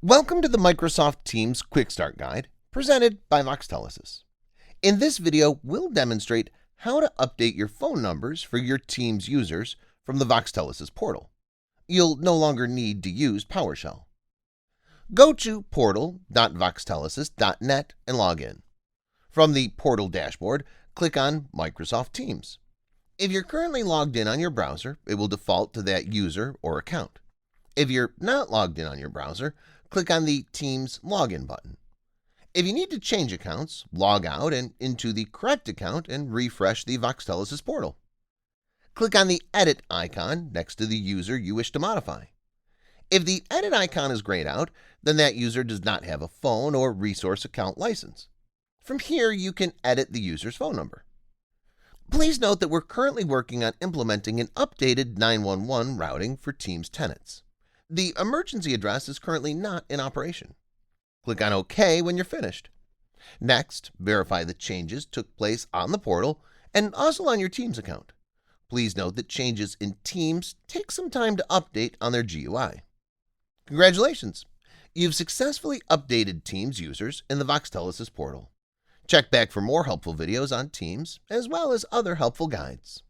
Welcome to the Microsoft Teams Quick Start Guide presented by Voxtelesys. In this video, we'll demonstrate how to update your phone numbers for your Teams users from the Voxtelesys portal. You'll no longer need to use PowerShell. Go to portal.voxtelesys.net and log in. From the portal dashboard, click on Microsoft Teams. If you're currently logged in on your browser, it will default to that user or account. If you're not logged in on your browser, click on the Teams Login button. If you need to change accounts, log out and into the correct account and refresh the Voxtelesys portal. Click on the Edit icon next to the user you wish to modify. If the Edit icon is grayed out, then that user does not have a phone or resource account license. From here, you can edit the user's phone number. Please note that we're currently working on implementing an updated 911 routing for Teams tenants. The emergency address is currently not in operation. Click on OK when you're finished. Next, verify the changes took place on the portal and also on your Teams account. Please note that changes in Teams take some time to update on their GUI. Congratulations! You've successfully updated Teams users in the Voxtelesys portal. Check back for more helpful videos on Teams, as well as other helpful guides.